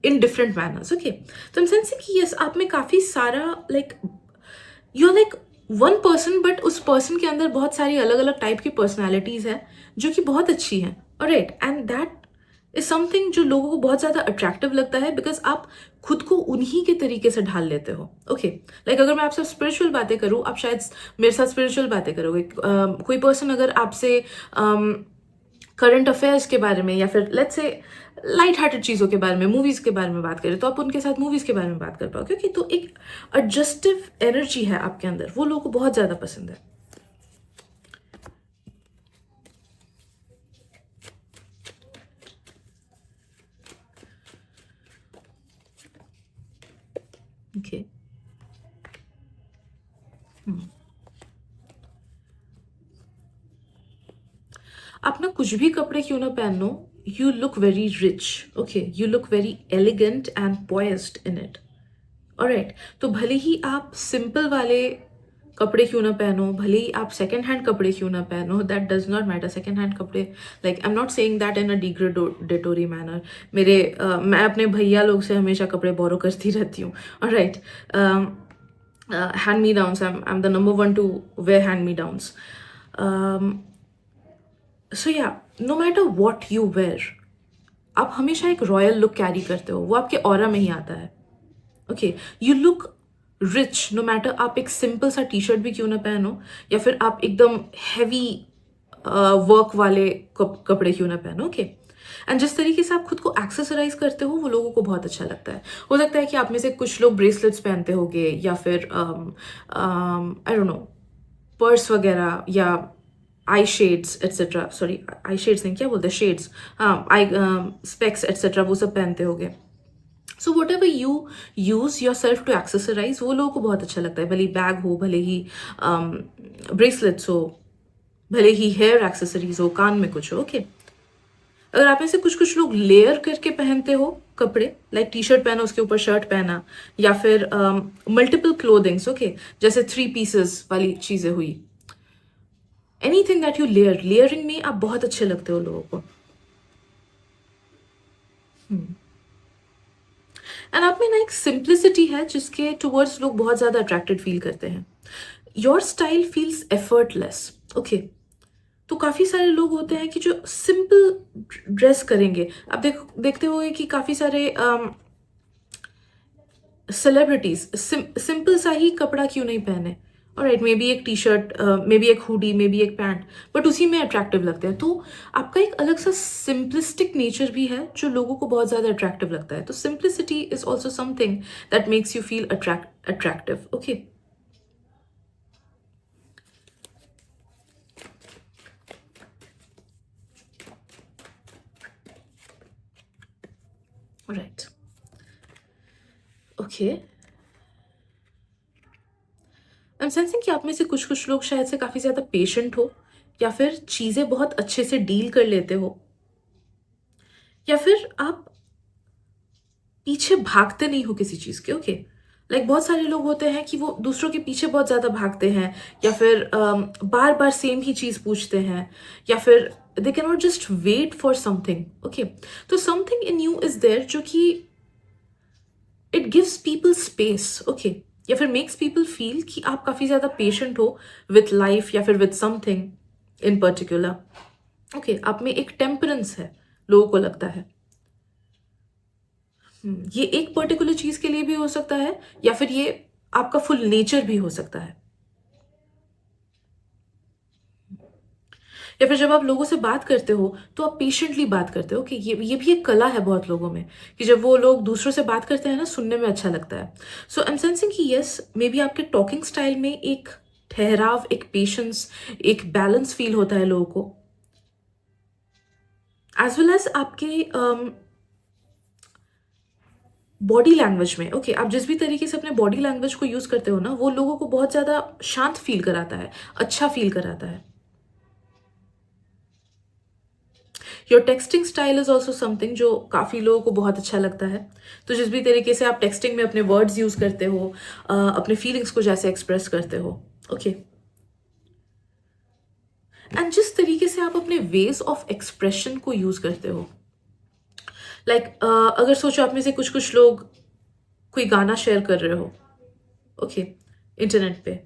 in different manners. Okay, तो इन सेंस कि यस आप में काफ़ी सारा like you are like one person, but उस पर्सन के अंदर बहुत सारी अलग अलग टाइप की पर्सनैलिटीज़ है जो कि बहुत अच्छी हैं। Alright, and that is something जो लोगों को बहुत ज़्यादा अट्रैक्टिव लगता है, बिकॉज आप खुद को उन्हीं के तरीके से ढाल लेते हो। ओके, लाइक अगर मैं आपसे स्पिरिचुअल बातें करूँ, आप शायद मेरे साथ स्पिरिचुअल बातें करोगे। कोई पर्सन अगर आपसे करंट अफेयर्स के बारे में या फिर लेट्स से लाइट हार्टेड चीज़ों के बारे में, मूवीज़ के बारे में बात करें, तो आप उनके साथ मूवीज़ के बारे में बात कर पाओ, क्योंकि तो एक एडजस्टिव एनर्जी है आपके अंदर, वो लोगों को बहुत ज़्यादा पसंद है। ओके, आप ना कुछ भी कपड़े क्यों ना पहनो, you look very rich. Okay, you look very elegant and poised in it. Alright, तो भले ही आप सिंपल वाले कपड़े क्यों ना पहनो, भले ही आप सेकेंड हैंड कपड़े क्यों ना पहनो, that does not matter. Second hand कपड़े, like I am not saying that in a degradatory manner. मैं अपने भैया लोग से हमेशा कपड़े बोरो करती रहती हूँ। Alright, hand me downs, I am the number one to wear hand me downs. So yeah, no matter what you wear, आप हमेशा एक रॉयल लुक कैरी करते हो, वो आपके ऑरा में ही आता है। Okay, you look rich no matter आप एक सिंपल सा टी शर्ट भी क्यों ना पहनो, या फिर आप एकदम हैवी वर्क वाले कपड़े क्यों ना पहनो। ओके, एंड जिस तरीके से आप खुद को एक्सेसराइज करते हो, वो लोगों को बहुत अच्छा लगता है। हो सकता है कि आप में से कुछ लोग ब्रेसलेट्स पहनते होंगे, या फिर आई डोंट नो, पर्स वगैरह, या eye shades etcetera, sorry eye shades नहीं, क्या बोलते हैं, शेड्स, हाँ, आई स्पेक्स एट्सेट्रा, वो सब पहनते होंगे। So whatever you use yourself to accessorise, वो लोगों को बहुत अच्छा लगता है। भले ही बैग हो, भले ही ब्रेसलेट्स हो, भले ही हेयर एक्सेसरीज हो, कान में कुछ हो। ओके, अगर आप में से कुछ कुछ लोग लेयर करके पहनते हो कपड़े, लाइक टी शर्ट पहना उसके ऊपर शर्ट पहना, या फिर मल्टीपल क्लोथिंग्स, ओके, जैसे 3 पीसेस वाली चीजें हुई, anything that you layer, layering में आप बहुत अच्छे लगते हो लोगों को। एंड आप में ना एक सिंप्लिसिटी है जिसके टुवर्ड्स लोग बहुत ज्यादा अट्रैक्टेड फील करते हैं। Your style feels effortless. Okay, तो काफी सारे लोग होते हैं कि जो सिंपल ड्रेस करेंगे। आप देखते होंगे कि काफी सारे सेलिब्रिटीज सिंपल सा ही कपड़ा क्यों नहीं पहने, ऑलराइट, मे बी एक टी शर्ट, मे बी एक हुडी, मे बी एक पैंट, बट उसी में अट्रैक्टिव लगते हैं। तो आपका एक अलग सा सिंपलिस्टिक नेचर भी है जो लोगों को बहुत ज़्यादा अट्रैक्टिव लगता है। तो simplicity is also something that makes you feel attractive. Okay, right, okay, I am sensing कि आप में से कुछ कुछ लोग शायद से काफ़ी ज़्यादा पेशेंट हो, या फिर चीज़ें बहुत अच्छे से डील कर लेते हो, या फिर आप पीछे भागते नहीं हो किसी चीज़ के। ओके, लाइक बहुत सारे लोग होते हैं कि वो दूसरों के पीछे बहुत ज़्यादा भागते हैं, या फिर बार बार सेम ही चीज़ पूछते हैं, या फिर they can not just wait for something. Okay, तो something in you is there जो कि it gives people space. Okay, या फिर मेक्स पीपल फील कि आप काफ़ी ज़्यादा पेशेंट हो विथ लाइफ, या फिर with something in particular. Okay, आप में एक टेम्परेंस है, लोगों को लगता है। ये एक पर्टिकुलर चीज के लिए भी हो सकता है, या फिर ये आपका फुल नेचर भी हो सकता है। या फिर जब आप लोगों से बात करते हो तो आप पेशेंटली बात करते हो कि ये भी एक कला है बहुत लोगों में, कि जब वो लोग दूसरों से बात करते हैं ना, सुनने में अच्छा लगता है। सो आई एम सेंसिंग कि यस, मे बी आपके टॉकिंग स्टाइल में एक ठहराव, एक पेशेंस, एक बैलेंस फील होता है लोगों को, एज वेल एज आपके बॉडी लैंग्वेज में। ओके, आप जिस भी तरीके से अपने बॉडी लैंग्वेज को यूज करते हो ना, वो लोगों को बहुत ज्यादा शांत फील कराता है, अच्छा फील कराता है। Your texting style is also something जो काफी लोगों को बहुत अच्छा लगता है। तो जिस भी तरीके से आप टेक्सटिंग में अपने वर्ड्स यूज करते हो, अपने फीलिंग्स को जैसे एक्सप्रेस करते हो, ओके, एंड जिस तरीके से आप अपने वेज ऑफ एक्सप्रेशन को यूज करते हो, लाइक अगर सोचो आप में से कुछ कुछ लोग कोई गाना शेयर कर रहे हो, ओके, इंटरनेट पे,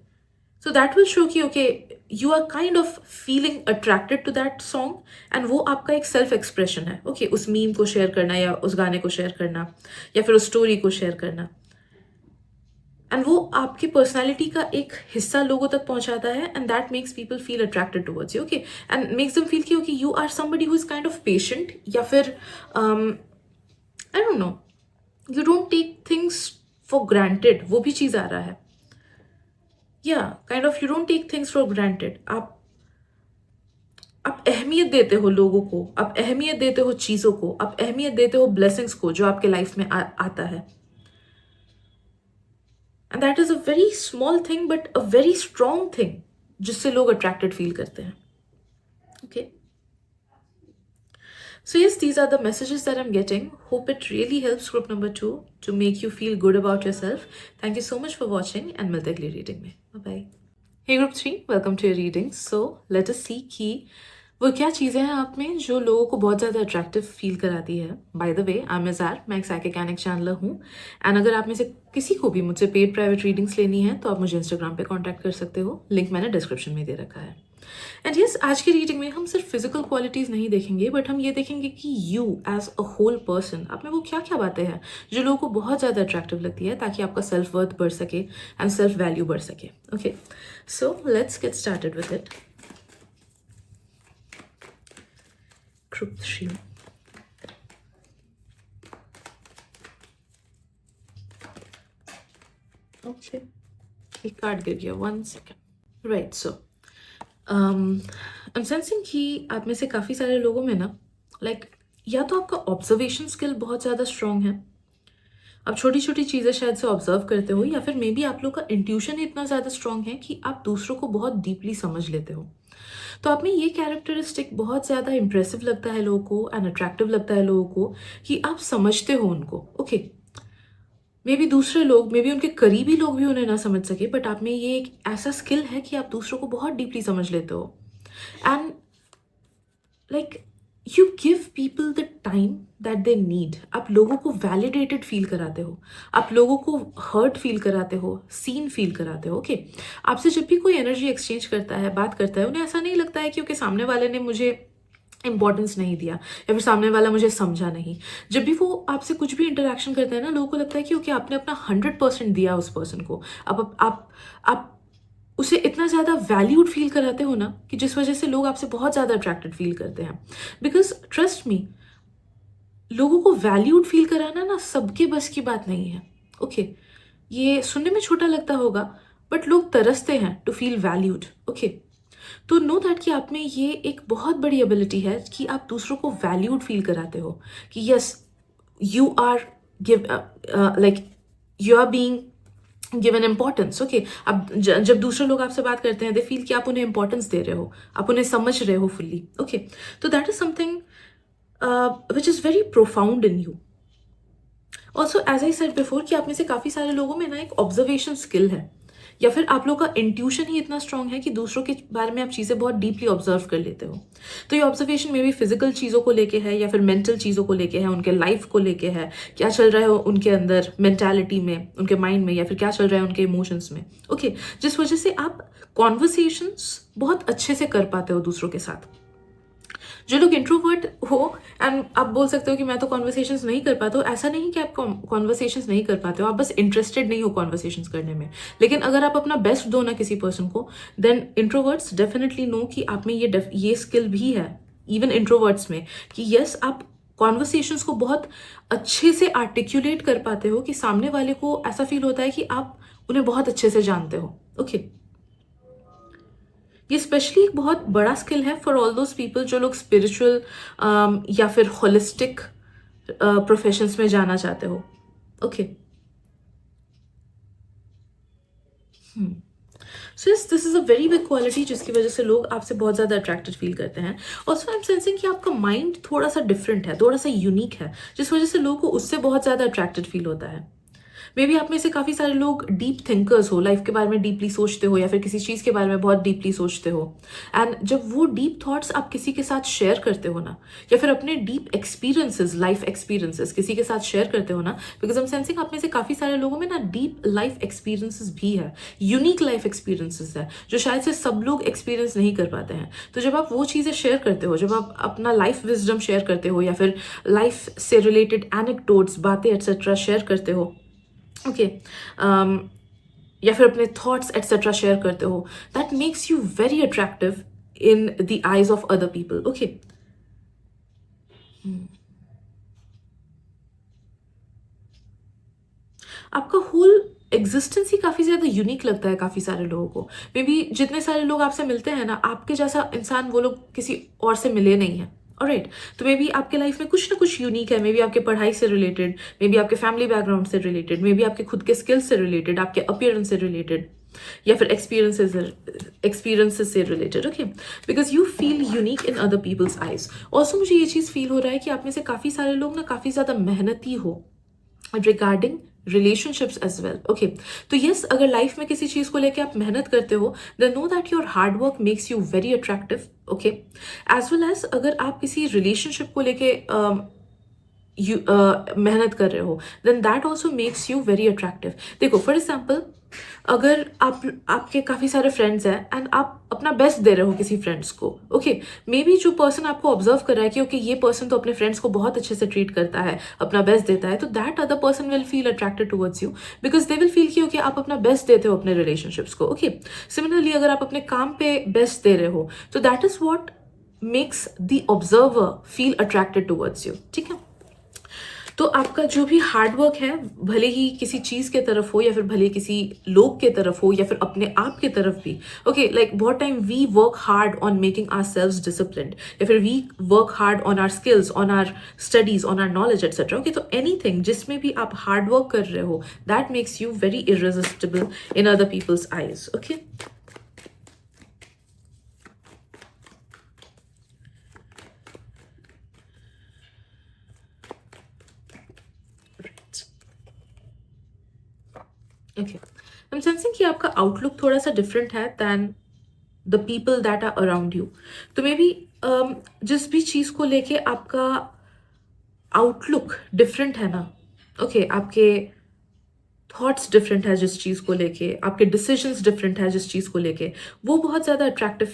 सो दैट विल शो कि okay, you are kind of feeling attracted to that song and वो आपका एक सेल्फ एक्सप्रेशन है. ओके, उस मीम को शेयर करना या उस गाने को शेयर करना या फिर उस स्टोरी को शेयर करना, एंड वो आपकी पर्सनैलिटी का एक हिस्सा लोगों तक पहुंचाता है and that makes people feel attracted towards you. Okay, and makes them feel कि okay you are somebody who is kind of patient, या फिर I don't know, you don't take things for granted. वो भी चीज़ आ रहा है. या kind of you don't take things for granted. आप अहमियत देते हो लोगों को, आप अहमियत देते हो चीज़ों को, आप अहमियत देते हो ब्लेसिंग्स को जो आपके लाइफ में आता है. And that is a very small thing but a very strong thing जिससे लोग अट्रैक्टेड फील करते हैं. Okay, so yes, these are the messages that I'm getting. Hope it really helps group number 2 to make you feel good about yourself. Thank you so much for watching and मिलते हैं अगली reading में. Bye bye. Hey group 3, welcome to your reading. So let us see कि वो क्या चीज़ें हैं आप में जो लोगों को बहुत ज़्यादा अट्रैक्टिव फील कराती है. By the way, I am Izar, मैं एक साइकिक एंड चैनलर हूँ. एंड अगर आप में से किसी को भी मुझसे पेड प्राइवेट रीडिंग्स लेनी है तो आप मुझे इंस्टाग्राम पे कांटेक्ट कर सकते हो. लिंक मैंने डिस्क्रिप्शन में दे रखा है. एंड यस, आज की रीडिंग में हम सिर्फ फिजिकल क्वालिटीज़ नहीं देखेंगे, बट हम ये देखेंगे कि you as a whole person, आप में वो क्या क्या बातें हैं जो लोगों को बहुत ज़्यादा अट्रैक्टिव लगती है, ताकि आपका सेल्फ वर्थ बढ़ सके एंड सेल्फ वैल्यू बढ़ सके. Okay, so let's get started with it. Group 3. Okay, एक कार्ड गिर गया. 1 second. Right, so I'm sensing कि आप में से काफ़ी सारे लोगों में ना, लाइक या तो आपका ऑब्जर्वेशन स्किल बहुत ज़्यादा स्ट्रॉन्ग है, आप छोटी छोटी चीज़ें शायद से ऑब्जर्व करते हो, या फिर मे बी आप लोग का इंट्यूशन इतना ज़्यादा स्ट्रॉन्ग है कि आप दूसरों को बहुत डीपली समझ लेते हो. तो आप में ये कैरेक्टरिस्टिक बहुत ज़्यादा इंप्रेसिव लगता है लोगों को एंड अट्रैक्टिव लगता है लोगों को कि आप समझते हो उनको. ओके, मे बी दूसरे लोग, मे बी उनके करीबी लोग भी उन्हें ना समझ सके, बट आप में ये एक ऐसा स्किल है कि आप दूसरों को बहुत डीपली समझ लेते हो. And like you give people the time that they need. आप लोगों को वैलिडेटेड फील कराते हो, आप लोगों को हर्ट फील कराते हो, सीन फील कराते हो. ओके, आपसे जब भी कोई एनर्जी एक्सचेंज करता है, बात करता है, उन्हें ऐसा नहीं लगता है कि ओके सामने वाले ने मुझे इंपॉर्टेंस नहीं दिया या फिर सामने वाला मुझे समझा नहीं. जब भी वो आपसे कुछ भी इंटरेक्शन करता है ना, लोगों को लगता है कि ओके आपने अपना 100% दिया उस पर्सन को. आप उसे इतना ज़्यादा वैल्यूड फील कराते हो ना, कि जिस वजह से लोग आपसे बहुत ज़्यादा अट्रैक्टेड फील करते हैं. बिकॉज ट्रस्ट मी, लोगों को वैल्यूड फील कराना ना सबके बस की बात नहीं है. ओके, ये सुनने में छोटा लगता होगा, बट लोग तरसते हैं टू फील वैल्यूड. ओके, तो नो दैट कि आप में ये एक बहुत बड़ी एबिलिटी है कि आप दूसरों को वैल्यूड फील कराते हो, कि yes you are give like you are being given importance. Okay, अब जब दूसरे लोग आपसे बात करते हैं, दे फील कि आप उन्हें इंपॉर्टेंस दे रहे हो, आप उन्हें समझ रहे हो फुल्ली. ओके, तो that is something which is very profound in you. Also as I said before कि आप में से काफ़ी सारे लोगों में ना एक ऑब्जर्वेशन स्किल है, या फिर आप लोग का इंट्यूशन ही इतना स्ट्रांग है कि दूसरों के बारे में आप चीज़ें बहुत डीपली ऑब्जर्व कर लेते हो. तो ये ऑब्जर्वेशन में भी फिजिकल चीज़ों को लेके है, या फिर मेंटल चीज़ों को लेके है, उनके लाइफ को लेके है, क्या चल रहा है उनके अंदर मेंटालिटी में, उनके माइंड में, या फिर क्या चल रहा है उनके इमोशंस में. ओके, जिस वजह से आप कॉन्वर्सेशंस बहुत अच्छे से कर पाते हो दूसरों के साथ. जो लोग इंट्रोवर्ट हो, एंड आप बोल सकते हो कि मैं तो कॉन्वर्सेशंस नहीं कर पाता हूँ, ऐसा नहीं कि आप कॉन्वर्सेशंस नहीं कर पाते हो, आप बस इंटरेस्टेड नहीं हो कॉन्वर्सेशंस करने में. लेकिन अगर आप अपना बेस्ट दो ना किसी पर्सन को, देन इंट्रोवर्ट्स डेफिनेटली नो कि आप में ये स्किल भी है, इवन इंट्रोवर्ट्स में, कि यस आप कॉन्वर्सेशंस को बहुत अच्छे से आर्टिकुलेट कर पाते हो, कि सामने वाले को ऐसा फील होता है कि आप उन्हें बहुत अच्छे से जानते हो. ओके, ये स्पेशली एक बहुत बड़ा स्किल है फॉर ऑल दोज पीपल जो लोग स्पिरिचुअल या फिर होलिस्टिक प्रोफेशंस में जाना चाहते हो. Okay, so yes, this is a very big quality जिसकी वजह से लोग आपसे बहुत ज़्यादा अट्रैक्टेड फील करते हैं. ऑल्सो आई एम सेंसिंग कि आपका माइंड थोड़ा सा डिफरेंट है, थोड़ा सा यूनिक है, जिस वजह से लोगों को उससे बहुत ज़्यादा अट्रैक्टेड फील होता है. मे बी आप में से काफ़ी सारे लोग डीप थिंकर्स हो, लाइफ के बारे में डीपली सोचते हो या फिर किसी चीज़ के बारे में बहुत डीपली सोचते हो। एंड जब वो डीप थॉट्स आप किसी के साथ शेयर करते हो ना, या फिर अपने डीप एक्सपीरियंसेस, लाइफ एक्सपीरियंसेस किसी के साथ शेयर करते हो ना, बिकॉज हम सेंसिंग आप में से काफ़ी सारे लोगों में ना डीप लाइफ एक्सपीरियंसेस भी है, यूनिक लाइफ एक्सपीरियंसेस है जो शायद से सब लोग एक्सपीरियंस नहीं कर पाते हैं। तो जब आप वो चीज़ें शेयर करते हो, जब आप अपना लाइफ विजडम शेयर करते हो या फिर लाइफ से रिलेटेड एनेक्डोट्स, बातें एक्सेट्रा शेयर करते हो, ओके, या फिर अपने थॉट्स एक्सेट्रा शेयर करते हो, that makes you very attractive in the eyes of other people. Okay, आपका होल एग्जिस्टेंस ही काफ़ी ज़्यादा यूनिक लगता है काफ़ी सारे लोगों को। मे बी जितने सारे लोग आपसे मिलते हैं ना, आपके जैसा इंसान वो लोग किसी और से मिले नहीं हैं। ऑलराइट, तो मे बी आपके लाइफ में कुछ ना कुछ यूनिक है। मे बी आपके पढ़ाई से रिलेटेड, मे बी आपके फैमिली बैकग्राउंड से रिलेटेड, मे बी आपके खुद के स्किल्स से रिलेटेड, आपके अपीयरेंस से रिलेटेड, या फिर एक्सपीरियंसेस से रिलेटेड। Okay, because you feel unique in other people's eyes. Also मुझे ये चीज़ फील हो रहा है कि आप में से काफ़ी सारे लोग ना काफ़ी ज़्यादा मेहनती हो regarding relationships as well. Okay, तो यस, अगर लाइफ में किसी चीज को लेके आप मेहनत करते हो, then know that your hard work makes you very attractive. Okay, as well as अगर आप किसी रिलेशनशिप को लेके मेहनत कर रहे हो, then that also makes you very attractive. देखो, फॉर एग्जाम्पल, अगर आपके काफ़ी सारे फ्रेंड्स हैं एंड आप अपना बेस्ट दे रहे हो किसी फ्रेंड्स को, ओके, मे बी जो पर्सन आपको ऑब्जर्व कर रहा है कि ओके ये पर्सन तो अपने फ्रेंड्स को बहुत अच्छे से ट्रीट करता है, अपना बेस्ट देता है, तो that other person will feel attracted towards you, because they will feel कि ओके आप अपना बेस्ट देते हो अपने रिलेशनशिप्स को। ओके, सिमिलरली अगर आप अपने काम पे बेस्ट दे रहे हो, तो that is what makes the observer feel attracted towards you. ठीक है, तो आपका जो भी हार्डवर्क है, भले ही किसी चीज़ के तरफ हो या फिर भले किसी लोग के तरफ हो या फिर अपने आप के तरफ भी, ओके, लाइक बहुत time we work hard on making ourselves disciplined, या फिर we work hard on our skills, on our studies, on our knowledge etcetera. Okay, तो एनीथिंग जिसमें भी आप हार्डवर्क कर रहे हो, that makes you very irresistible in other people's eyes. Okay, okay, I am sensing कि आपका आउटलुक थोड़ा सा डिफरेंट है than the people that are around you. तो मे बी जिस भी चीज़ को लेके आपका आउटलुक डिफरेंट है ना, ओके, आपके थॉट्स डिफरेंट है जिस चीज़ को लेके, आपके डिसीजंस डिफरेंट है जिस चीज़ को लेके, वो बहुत ज़्यादा अट्रैक्टेड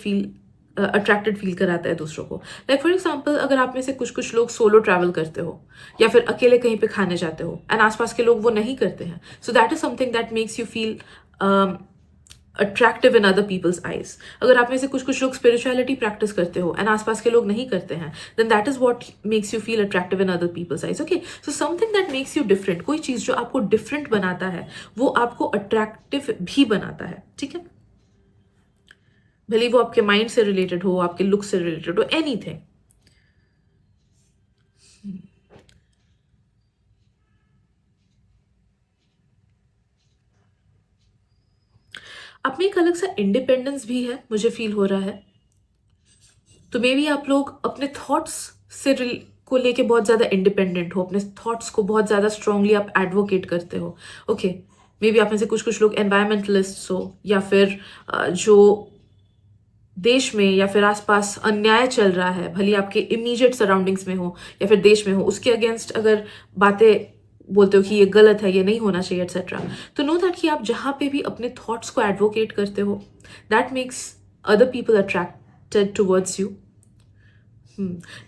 फील कराता है दूसरों को। लाइक फॉर एग्जाम्पल, अगर आप में से कुछ कुछ लोग सोलो ट्रैवल करते हो या फिर अकेले कहीं पे खाने जाते हो एंड आसपास के लोग वो नहीं करते हैं, so that is something that makes you feel attractive in other people's eyes. अगर आप में से कुछ कुछ लोग स्पिरिचुअलिटी प्रैक्टिस करते हो एंड आसपास के लोग नहीं करते हैं, then that is what makes you feel attractive in other people's eyes. Okay, so something that makes you different, कोई चीज़ जो आपको डिफरेंट बनाता है, वो आपको अट्रैक्टिव भी बनाता है। ठीक है, भले वो आपके माइंड से रिलेटेड हो, आपके लुक से रिलेटेड हो, एनीथिंग। आप में एक अलग सा इंडिपेंडेंस भी है, मुझे फील हो रहा है। तो मे बी आप लोग अपने थॉट्स से को लेके बहुत ज़्यादा इंडिपेंडेंट हो, अपने थॉट्स को बहुत ज़्यादा स्ट्रांगली आप एडवोकेट करते हो। ओके, मे बी आप में से कुछ कुछ लोग एनवायरमेंटलिस्ट हो, या फिर जो देश में या फिर आसपास अन्याय चल रहा है, भले आपके इमीडिएट सराउंडिंग्स में हो या फिर देश में हो, उसके अगेंस्ट अगर बातें बोलते हो कि ये गलत है, ये नहीं होना चाहिए एक्सेट्रा, तो नो दैट कि आप जहाँ पे भी अपने थॉट्स को एडवोकेट करते हो, that makes other people attracted towards you.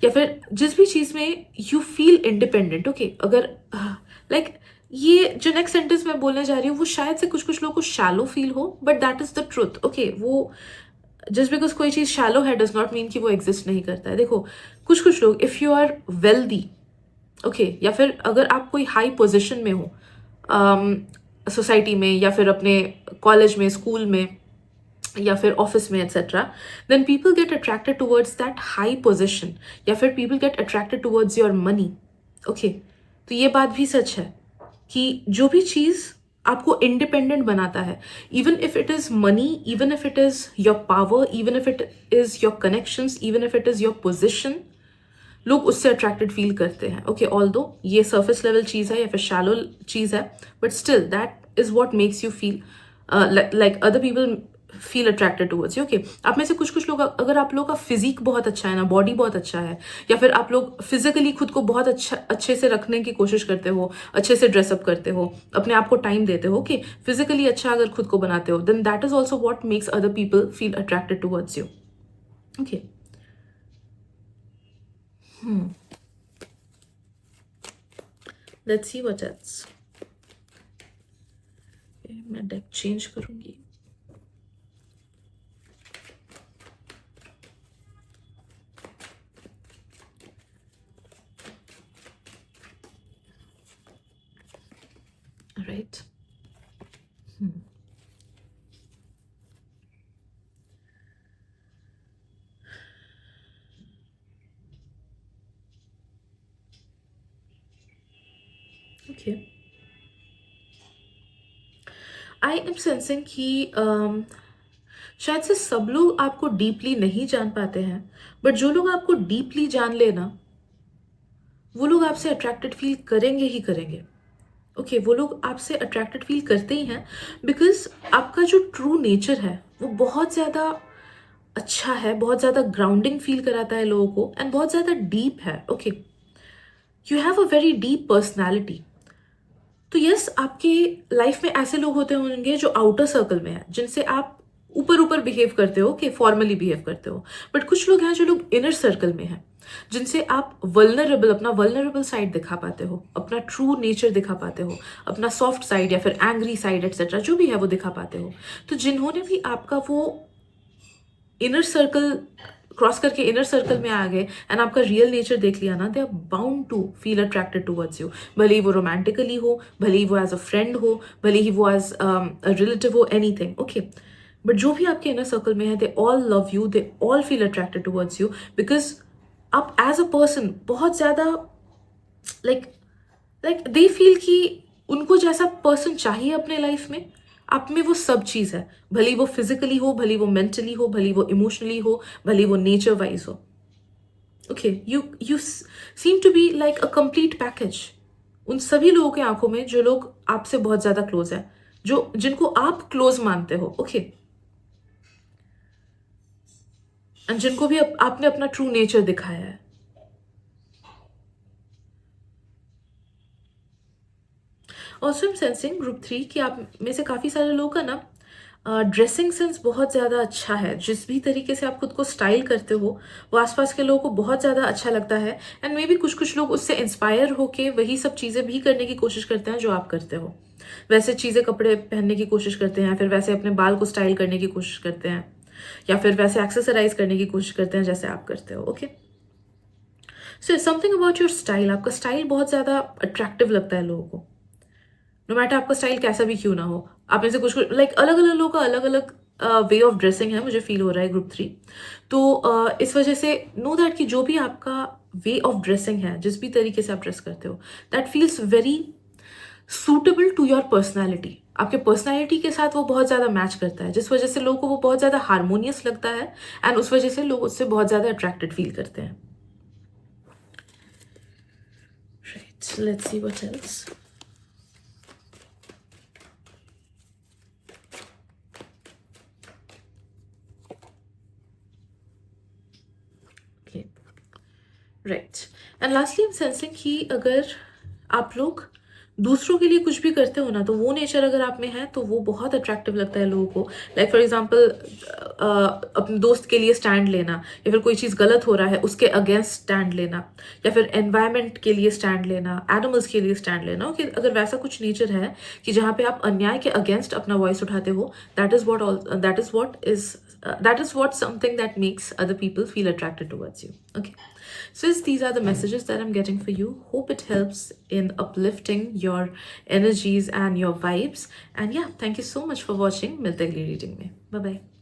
या फिर जिस भी चीज़ में यू फील इंडिपेंडेंट। ओके, अगर लाइक ये जो नेक्स्ट सेंटेंस मैं बोलने जा रही हूँ, वो शायद से कुछ कुछ लोगों को शैलो फील हो, but that is the truth. Okay, वो जस्ट बिकॉज कोई चीज़ शैलो है डज नॉट मीन कि वो एग्जिस्ट नहीं करता है। देखो, कुछ कुछ लोग, if you are wealthy, okay, या फिर अगर आप कोई हाई पोजिशन में हो सोसाइटी में या फिर अपने कॉलेज में, स्कूल में या फिर ऑफिस में etcetera, then people get attracted towards that high position, या फिर people get attracted towards your money. Okay, तो ये बात भी सच है कि जो भी चीज़ आपको इंडिपेंडेंट बनाता है, even if it is money, even if it is your power, even if it is your connections, even if it is your position, लोग उससे अट्रैक्टेड फील करते हैं. ओके, ऑल्दो ये सरफेस लेवल चीज़ है या फिर शैलो चीज़ है, but still that is what makes you feel like other people feel attracted towards you. Okay, आप में से कुछ कुछ लोग, अगर आप लोगों का फिजिक बहुत अच्छा है ना, बॉडी बहुत अच्छा है, या फिर आप लोग फिजिकली खुद को बहुत अच्छे से रखने की कोशिश करते हो, अच्छे से ड्रेसअप करते हो, अपने आप को टाइम देते हो, ओके, फिजिकली अच्छा अगर खुद को बनाते हो, then that is also what makes other people feel attracted towards you. Okay, let's see what else. मैं डेक चेंज करूंगी. Right. Okay, I am sensing कि शायद से सब लोग आपको डीपली नहीं जान पाते हैं, बट जो लोग आपको डीपली जान लेना, वो लोग आपसे अट्रैक्टेड फील करेंगे ही करेंगे. ओके, वो लोग आपसे अट्रैक्टेड फील करते ही हैं, बिकॉज आपका जो ट्रू नेचर है वो बहुत ज़्यादा अच्छा है, बहुत ज़्यादा ग्राउंडिंग फील कराता है लोगों को, एंड बहुत ज़्यादा डीप है. Okay, you have a very deep personality. तो यस, आपके लाइफ में ऐसे लोग होते होंगे जो आउटर सर्कल में हैं, जिनसे आप ऊपर ऊपर बिहेव करते हो, कि फॉर्मली बिहेव करते हो, बट कुछ लोग हैं जो लोग इनर सर्कल में हैं, जिनसे आप अपना वल्नरेबल साइड दिखा पाते हो, अपना ट्रू नेचर दिखा पाते हो, अपना सॉफ्ट साइड या फिर एंग्री साइड एक्सेट्रा जो भी है वो दिखा पाते हो. तो जिन्होंने भी आपका वो इनर सर्कल क्रॉस करके इनर सर्कल में आ गए एंड आपका रियल नेचर देख लिया ना, they are bound to feel attracted towards you. भले ही वो रोमांटिकली हो, भले ही वो एज अ फ्रेंड हो, भले ही वो एज अ रिलेटिव हो, एनीथिंग. ओके, बट जो भी आपके इनर सर्कल में है, they all love you, they all feel attracted towards you, because आप एज अ पर्सन बहुत ज़्यादा लाइक दे फील कि उनको जैसा पर्सन चाहिए अपने लाइफ में, आप में वो सब चीज़ है. भले ही वो फिजिकली हो, भले ही वो मेंटली हो, भले ही वो इमोशनली हो, भले ही वो नेचर वाइज हो. Okay, you seem to be like a complete package उन सभी लोगों की आंखों में जो लोग आपसे बहुत ज़्यादा क्लोज है, जो जिनको आप क्लोज मानते हो. ओके, एंड जिनको भी आपने अपना ट्रू नेचर दिखाया है. ऑल्सो एम सेंसिंग ग्रुप 3 कि आप में से काफ़ी सारे लोगों का ना ड्रेसिंग सेंस बहुत ज़्यादा अच्छा है. जिस भी तरीके से आप खुद को स्टाइल करते हो, वो आसपास के लोगों को बहुत ज़्यादा अच्छा लगता है, एंड मे बी कुछ कुछ लोग उससे इंस्पायर होके वही सब चीज़ें भी करने की कोशिश करते हैं जो आप करते हो. वैसे चीज़ें कपड़े पहनने की कोशिश करते हैं, फिर वैसे अपने बाल को स्टाइल करने की कोशिश करते हैं, या फिर वैसे एक्सेसराइज करने की कोशिश करते हैं जैसे आप करते हो. Okay, so something about your style, आपका स्टाइल बहुत ज़्यादा अट्रैक्टिव लगता है लोगों को, नो मैटर आपका स्टाइल कैसा भी क्यों ना हो. आप में से कुछ लाइक अलग अलग लोगों का अलग अलग वे ऑफ ड्रेसिंग है, मुझे फील हो रहा है ग्रुप 3. तो इस वजह से नो दैट कि जो भी आपका वे ऑफ ड्रेसिंग है, जिस भी तरीके से आप ड्रेस करते हो, that feels very suitable to your personality. आपके पर्सनैलिटी के साथ वो बहुत ज़्यादा मैच करता है, जिस वजह से लोगों को वो बहुत ज़्यादा हारमोनियस लगता है, एंड उस वजह से लोग उससे बहुत ज़्यादा अट्रैक्टेड फील करते हैं. Right, let's see what else. Right, and lastly हम सेंसिंग कि अगर आप लोग दूसरों के लिए कुछ भी करते हो ना, तो वो नेचर अगर आप में है तो वो बहुत अट्रैक्टिव लगता है लोगों को. लाइक फॉर एग्जांपल, अपने दोस्त के लिए स्टैंड लेना, या फिर कोई चीज़ गलत हो रहा है उसके अगेंस्ट स्टैंड लेना, या फिर एनवायरनमेंट के लिए स्टैंड लेना, एनिमल्स के लिए स्टैंड लेना. ओके, अगर वैसा कुछ नेचर है कि जहाँ पे आप अन्याय के अगेंस्ट अपना वॉइस उठाते हो, that is what something that makes other people feel attracted towards you. Okay, so these are the messages that I'm getting for you. Hope it helps in uplifting your energies and your vibes. And yeah, thank you so much for watching. मिलते हैं अगली reading में. Bye bye.